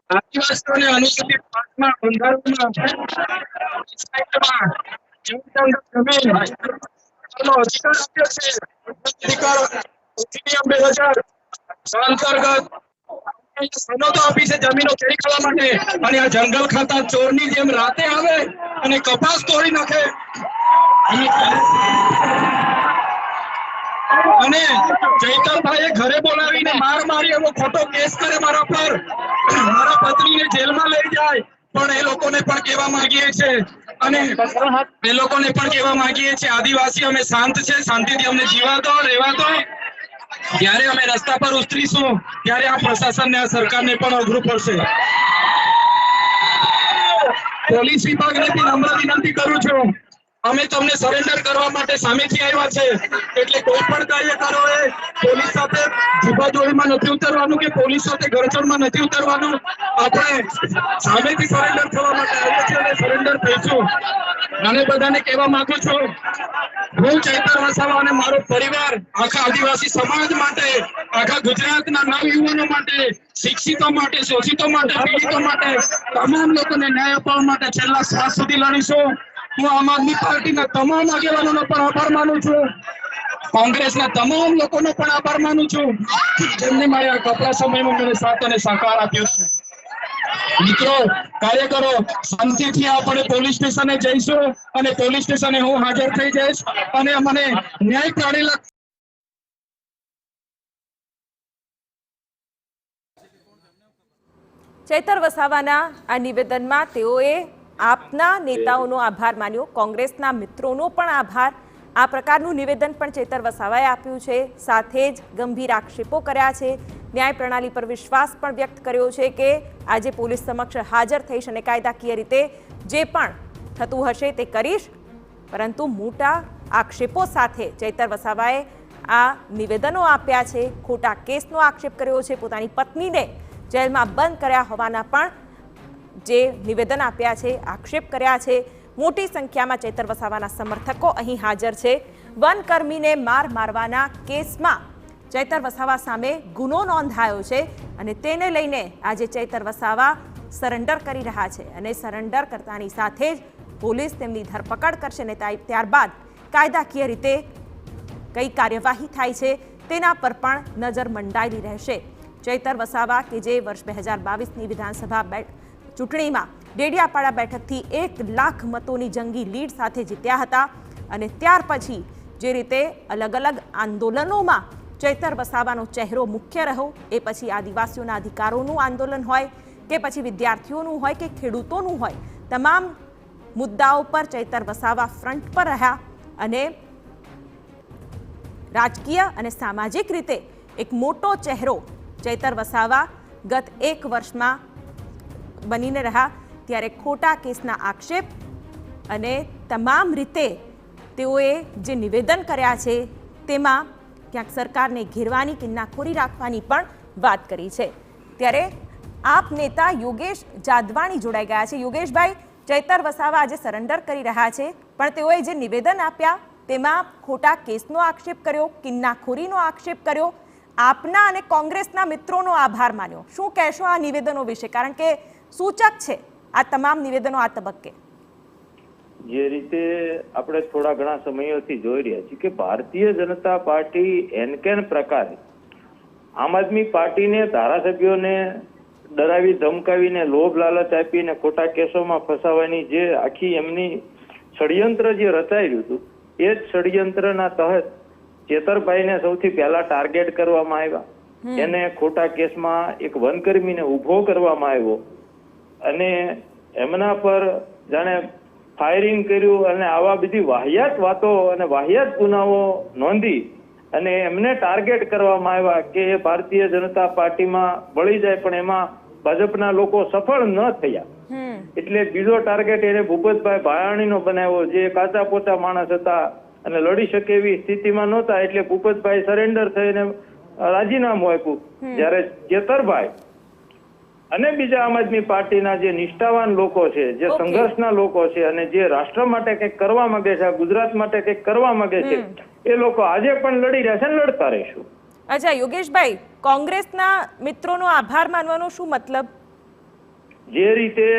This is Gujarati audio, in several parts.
આદિવાસીઓને અનુસૂચિત 5માં બંધારણમાં જમીન અધિકાર આપ્યો છે. અધિકાર અધિનિયમ 2000 અંતર્ગત સનદો આપી છે જમીનો કેરી કરવા માટે, અને આ જંગલ ખાતા ચોરની જેમ રાતે આવે અને કપાસ તોડી નાખે અને ચૈતરભાઈએ ઘરે બોલાવીને માર મારી એવો ખોટો કેસ કરે મારા પર, મારા પત્નીને જેલમાં લઈ જાય. પણ એ લોકોને પણ કહેવા માંગીએ છે આદિવાસી અમે શાંત છે, શાંતિથી અમને જીવા દો, રહેવા દો. જ્યારે અમે રસ્તા પર ઉતરીશું ત્યારે આ પ્રશાસનને આ સરકારને પણ અઘરું પડશે. પોલીસ વિભાગને નમ્ર વિનંતી કરું છું, અમે તમને સરેન્ડર કરવા માટે સામેથી આવ્યા છે, એટલે કોઈ પણ કાર્યકરોએ પોલીસ સાથે ઝુંબાઝોરીમાં નથી ઉતરવાનું કે પોલીસ સાથે ગરચણમાં નથી ઉતરવાનું. આપણે સામેથી સરેન્ડર થવા માટે આવ્યા છીએ અને સરેન્ડર થઈશું. અને બધાને કહેવા માંગુ છું, હું ચૈતર વસાવા અને મારો પરિવાર આખા આદિવાસી સમાજ માટે, આખા ગુજરાતના નવયુવાનો માટે, શિક્ષિતો માટે, શોષિતો માટે, પીડિતો માટે, તમામ લોકોને ન્યાય અપાવવા માટે છેલ્લા શ્વાસ સુધી લડીશું. હું આમ આદમી પાર્ટીના તમામ આગેવાનોનો પણ આભાર માનું છું, કોંગ્રેસના તમામ લોકોનો પણ આભાર માનું છું, જેમને મારે આ કપરા સમયમાં મને સાથ અને સહકાર આપ્યો છે. મિત્રો, કાર્યકરો, શાંતિથી આપણે પોલીસ સ્ટેશને જઈશું અને પોલીસ સ્ટેશને હું હાજર થઈ જઈશ અને મને ન્યાય પ્રાણીલા ચૈતર વસાવાના આ નિવેદનમાં તેઓએ આપના નેતાઓનો આભાર માન્યો, કોંગ્રેસના મિત્રોનો પણ આભાર. આ પ્રકારનું નિવેદન પણ ચૈતર વસાવાએ આપ્યું છે, સાથે જ ગંભીર આક્ષેપો કર્યા છે, ન્યાય પ્રણાલી પર વિશ્વાસ પણ વ્યક્ત કર્યો છે કે આજે પોલીસ સમક્ષ હાજર થઈશ અને કાયદાકીય રીતે જે પણ થતું હશે તે કરીશ. પરંતુ મોટા આક્ષેપો સાથે ચૈતર વસાવાએ આ નિવેદનો આપ્યા છે, ખોટા કેસનો આક્ષેપ કર્યો છે, પોતાની પત્નીને જેલમાં બંધ કર્યા હોવાના પણ જે નિવેદન આપ્યા છે, આક્ષેપ કર્યા છે. મોટી સંખ્યામાં ચૈતર વસાવાના સમર્થકો અહીં હાજર છે. વનકર્મીને મારવાના કેસમાં ચૈતર વસાવા સામે ગુનો નોંધાયો છે અને તેને લઈને આજે ચૈતર વસાવા સરેન્ડર કરી રહ્યા છે અને સરેન્ડર કરતાની સાથે જ પોલીસ તેમની ધરપકડ કરશે અને ત્યારબાદ કાયદાકીય રીતે કઈ કાર્યવાહી થાય છે તેના પર પણ નજર મંડાયેલી રહેશે. ચૈતર વસાવા કે જે વર્ષ 2022ની વિધાનસભા ચૂંટણીમાં ડેડિયાપાડા બેઠકથી 1 લાખ મતોની જંગી લીડ સાથે જીત્યા હતા અને ત્યાર પછી જે રીતે અલગ અલગ આંદોલનોમાં ચૈતર વસાવાનો ચહેરો મુખ્ય રહ્યો, એ પછી આદિવાસીઓના અધિકારોનું આંદોલન હોય કે પછી વિદ્યાર્થીઓનું હોય કે ખેડૂતોનું હોય, તમામ મુદ્દાઓ પર ચૈતર વસાવા ફ્રન્ટ પર રહ્યા અને રાજકીય અને સામાજિક રીતે એક મોટો ચહેરો ચૈતર વસાવા ગત 1 વર્ષમાં બનીને રહ્યા. ત્યારે ખોટા કેસના આક્ષેપ અને તમામ રીતે તેઓએ જે નિવેદન કર્યા છે તેમાં ક્યાંક સરકારને ઘેરવાની, કિન્નાખોરી રાખવાની પણ વાત કરી છે. ત્યારે આપ નેતા યોગેશ જાદવાણી જોડાઈ ગયા છે. યોગેશભાઈ, ચૈતર વસાવા આજે સરેન્ડર કરી રહ્યા છે, પણ તેઓએ જે નિવેદન આપ્યા તેમાં ખોટા કેસનો આક્ષેપ કર્યો, કિન્નાખોરીનો આક્ષેપ કર્યો, આપના અને કોંગ્રેસના મિત્રોનો આભાર માન્યો. શું કહેશો આ નિવેદનો વિશે? કારણ કે સૂચક છે આ તમામ નિવેદનો આ તબક્કે. જે રીતે આપણે થોડા ઘણા સમયોથી જોઈ રહ્યા છીએ કે ભારતીય જનતા પાર્ટી એનકેન પ્રકારે આમ આદમી પાર્ટીને, ધારાસભ્યોને ડરાવી ધમકાવીને, લોભ લાલચ આપીને ખોટા કેસોમાં ફસાવવાની જે આખી એમની ષડયંત્ર જે રચાયેલું હતું, એ જ ષડયંત્રના તહત ચેતરભાઈને સૌથી પહેલા ટાર્ગેટ કરવામાં આવ્યા. એને ખોટા કેસમાં એક વનકર્મીને ઉભો કરવામાં આવ્યો અને એમના પર જાણે ફાયરિંગ કર્યું અને આવા બધી વાહિયાત વાતો અને વાહિયાત ગુનાઓ નોંધી અને એમને ટાર્ગેટ કરવામાં આવ્યા કે એ ભારતીય જનતા પાર્ટીમાં વળી જાય, પણ એમાં ભાજપના લોકો સફળ ન થયા. એટલે બીજો ટાર્ગેટ એને ભૂપતભાઈ ભાયાણીનો બનાવ્યો, જે કાચા પોચા માણસ હતા અને લડી શકે એવી સ્થિતિમાં નહોતા. એટલે ભૂપતભાઈ સરેન્ડર થઈને રાજીનામું આપ્યું. જ્યારે ચેતરભાઈ અને બીજા આમ આદમી પાર્ટીના જે નિષ્ઠાવાન લોકો છે, જે સંઘર્ષના લોકો છે અને જે રાષ્ટ્ર માટે કંઈક કરવા માંગે છે, ગુજરાત માટે કંઈક કરવા માંગે છે, એ લોકો આજે પણ લડી રહ્યા છે અને લડતા રહીશું. અચ્છા યોગેશભાઈ, કોંગ્રેસના મિત્રોનો આભાર માનવાનો શું મતલબ? જે રીતે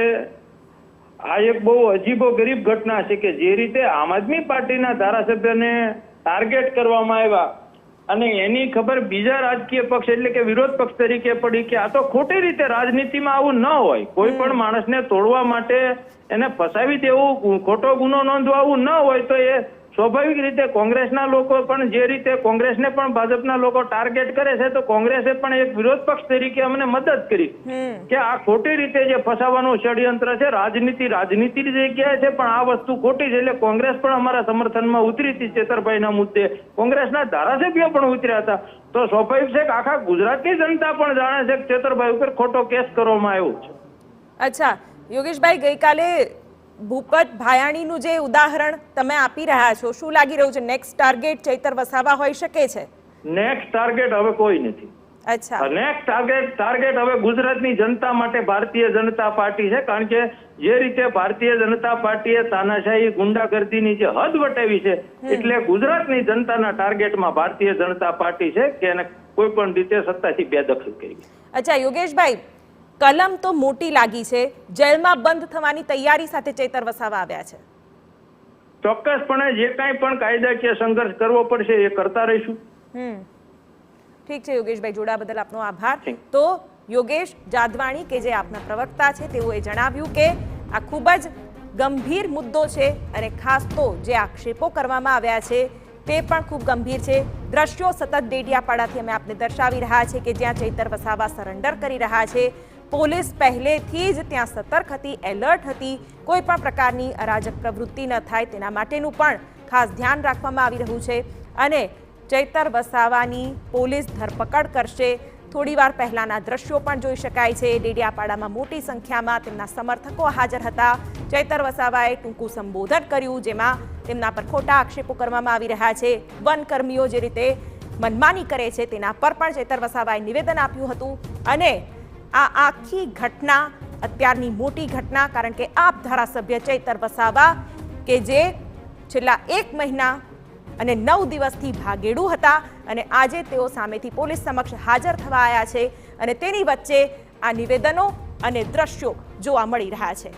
આ એક બહુ અજીબો ગરીબ ઘટના છે કે જે રીતે આમ આદમી પાર્ટીના ધારાસભ્યને ટાર્ગેટ કરવામાં આવ્યા અને એની ખબર બીજા રાજકીય પક્ષ એટલે કે વિરોધ પક્ષ તરીકે પડી કે આ તો ખોટી રીતે રાજનીતિમાં આવું ન હોય. કોઈ પણ માણસને તોડવા માટે એને ફસાવી દેવું, ખોટો ગુનો નોંધવાવું ન હોય તો એ સ્વાભાવિક રીતે કોંગ્રેસના લોકો પણ જે રીતે કોંગ્રેસને પણ ભાજપના લોકો ટાર્ગેટ કરે છે તો કોંગ્રેસે પણ એક વિરોધ પક્ષ તરીકે અમને મદદ કરી કે આ ખોટી રીતે જે ફસાવાનું ષડયંત્ર છે, રાજનીતિની જગ્યાએ છે પણ આ વસ્તુ ખોટી છે. એટલે કોંગ્રેસ પણ અમારા સમર્થનમાં ઉતરી હતી ચેતરભાઈના મુદ્દે, કોંગ્રેસના ધારાસભ્યો પણ ઉતર્યા હતા. તો સ્વાભાવિક છે કે આખા ગુજરાતની જનતા પણ જાણે છે કે ચેતરભાઈ ઉપર ખોટો કેસ કરવામાં આવ્યો છે. અચ્છા યોગેશભાઈ, ગઈકાલે ભૂપત ભાયાણીનું જે ઉદાહરણ તમે આપી રહ્યા છો, શું લાગી રહ્યું છે નેક્સ્ટ ટાર્ગેટ ચૈતર વસાવા હોઈ શકે છે? નેક્સ્ટ ટાર્ગેટ હવે કોઈ નથી. અચ્છા, નેક્સ્ટ ટાર્ગેટ હવે ગુજરાતની જનતા માટે ભારતીય જનતા પાર્ટી છે. કારણ કે જે રીતે ભારતીય જનતા પાર્ટીએ તાનાશાહી ગુંડાગર્દીની જે હદ વટાવી છે એટલે ગુજરાતની જનતાના ટાર્ગેટમાં ભારતીય જનતા પાર્ટી છે કે એને કોઈ પણ રીતે સત્તાથી બેદખલ કરી. અચ્છા યોગેશભાઈ, કલમ તો મોટી લાગી છે, જેલમાં બંધ થવાની તૈયારી સાથે ચૈતર વસાવા આવ્યા છે. ચોક્કસપણે જે કાંઈ પણ કાયદાકીય સંઘર્ષ કરવો પડશે એ કરતા રહીશું. ઠીક છે યોગેશભાઈ, જોડા બદલ આપનો આભાર. તો યોગેશ જાદવાણી કે જે આપના પ્રવક્તા છે તેઓએ જણાવ્યું કે આ ખૂબ જ ગંભીર મુદ્દો છે અને ખાસ તો જે આક્ષેપો કરવામાં આવ્યા છે તે પણ ખૂબ ગંભીર છે. દ્રશ્યો સતત ડેડિયાપાડાથી અમે આપને દર્શાવી રહ્યા છે કે જ્યાં ચૈતર વસાવા સરેન્ડર કરી રહ્યા છે. પોલીસ પહેલેથી જ ત્યાં સતર્ક હતી, એલર્ટ હતી, કોઈ પણ પ્રકારની અરાજક પ્રવૃત્તિ ન થાય તેના માટેનું પણ ખાસ ધ્યાન રાખવામાં આવી રહ્યું છે અને ચૈતર વસાવાની પોલીસ ધરપકડ કરશે. થોડી વાર પહેલાના દ્રશ્યો પણ જોઈ શકાય છે. ડેડિયાપાડામાં મોટી સંખ્યામાં તેમના સમર્થકો હાજર હતા. ચૈતર વસાવાએ ટૂંકું સંબોધન કર્યું જેમાં તેમના પર ખોટા આક્ષેપો કરવામાં આવી રહ્યા છે. વનકર્મીઓ જે રીતે મનમાની કરે છે તેના પર પણ ચૈતર વસાવાએ નિવેદન આપ્યું હતું અને આ આખી ઘટના અત્યારની મોટી ઘટના, કારણ કે આપ ધારાસભ્ય ચૈતર વસાવા કે જે છેલ્લા 1 મહિના અને 9 દિવસથી ભાગેડુ હતા અને આજે તેઓ સામેથી પોલીસ સમક્ષ હાજર થવા આવ્યા છે અને તેની વચ્ચે આ નિવેદનો અને દ્રશ્યો જોવા મળી રહ્યા છે.